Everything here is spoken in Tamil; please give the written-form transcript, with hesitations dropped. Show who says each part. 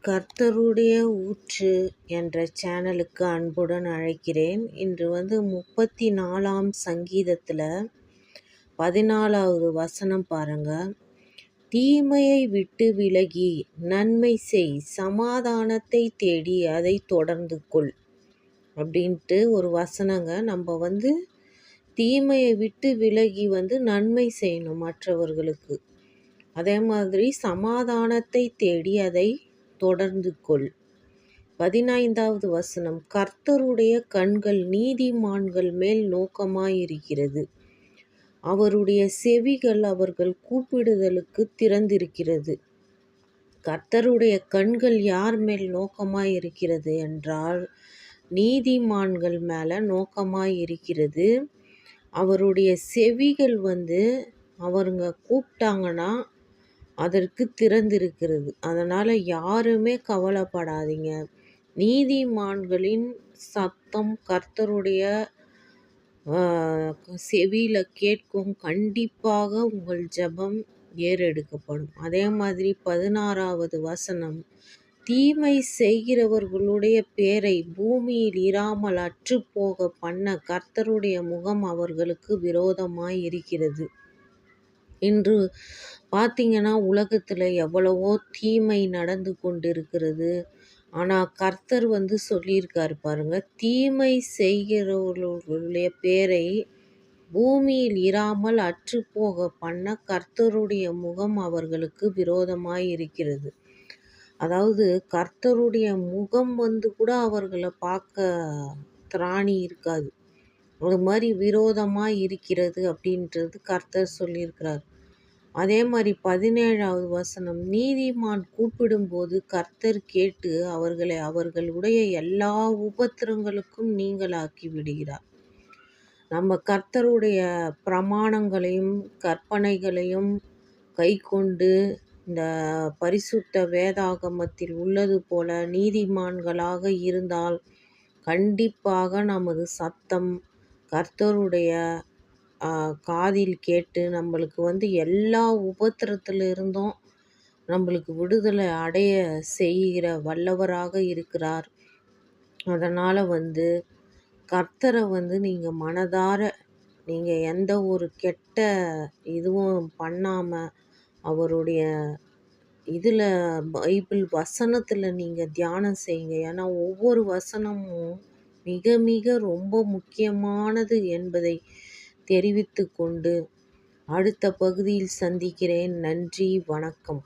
Speaker 1: கர்த்தருடைய ஊற்று என்ற சேனலுக்கு அன்புடன் அழைக்கிறேன். இன்று 34ஆம் சங்கீதத்தில் 14வது வசனம் பாருங்க. தீமையை விட்டு விலகி நன்மை செய், சமாதானத்தை தேடி அதை தொடர்ந்து கொள் அப்படின்ட்டு ஒரு வசனங்க. நம்ம தீமையை விட்டு விலகி நன்மை செய்யணும் மற்றவர்களுக்கு. அதே மாதிரி சமாதானத்தை தேடி அதை தொடர்ந்து கொள். 15வது வசனம், கர்த்தருடைய கண்கள் நீதிமான்கள் மேல் நோக்கமாயிருக்கிறது, அவருடைய செவிகள் அவர்கள் கூப்பிடுதலுக்கு திறந்திருக்கிறது. கர்த்தருடைய கண்கள் யார் மேல் நோக்கமாயிருக்கிறது என்றால் நீதிமான்கள் மேல நோக்கமாயிருக்கிறது. அவருடைய செவிகள் அவருங்க கூப்பிட்டாங்கன்னா அதற்கு திறந்திருக்கிறது. அதனால் யாருமே கவலைப்படாதீங்க. நீதிமான்களின் சத்தம் கர்த்தருடைய செவியில் கேட்கும். கண்டிப்பாக உங்கள் ஜெபம் ஏறெடுக்கப்படும். அதே மாதிரி 16வது வசனம், தீமை செய்கிறவர்களுடைய பேரை பூமியில் இராமல் அற்றுப்போக பண்ண கர்த்தருடைய முகம் அவர்களுக்கு விரோதமாய் இருக்கிறது. இன்று பார்த்தீங்கன்னா உலகத்தில் எவ்வளவோ தீமை நடந்து கொண்டிருக்கிறது. ஆனால் கர்த்தர் சொல்லியிருக்காரு பாருங்க, தீமை செய்கிறவர்களுடைய பேரை பூமியில் இராமல் அற்றுப்போக பண்ண கர்த்தருடைய முகம் அவர்களுக்கு விரோதமாய் இருக்கிறது. அதாவது கர்த்தருடைய முகம் கூட அவர்களை பார்க்க திராணி இருக்காது. அது மாதிரி விரோதமாக இருக்கிறது அப்படின்றது கர்த்தர் சொல்லியிருக்கிறார். அதே மாதிரி 17வது வசனம், நீதிமான் கூப்பிடும்போது கர்த்தர் கேட்டு அவர்களை அவர்களுடைய எல்லா உபத்திரங்களுக்கும் நீங்களாக்கி விடுகிறார். நம்ம கர்த்தருடைய பிரமாணங்களையும் கற்பனைகளையும் கை கொண்டு இந்த பரிசுத்த வேதாகமத்தில் உள்ளது போல நீதிமான்களாக இருந்தால் கண்டிப்பாக நமது சத்தம் கர்த்தருடைய காதில் கேட்டு நம்மளுக்கு எல்லா உபத்திரத்தில் இருந்தும் நம்மளுக்கு விடுதலை அடைய செய்கிற வல்லவராக இருக்கிறார். அதனால் கர்த்தரை நீங்கள் மனதார நீங்கள் எந்த ஒரு கெட்ட இதுவும் பண்ணாமல் அவருடைய இதில் பைபிள் வசனத்தில் நீங்கள் தியானம் செய்யுங்க. ஏன்னா ஒவ்வொரு வசனமும் மிக மிக ரொம்ப முக்கியமானது என்பதை தெரிவித்து கொண்டு அடுத்த பகுதியில் சந்திக்கிறேன். நன்றி, வணக்கம்.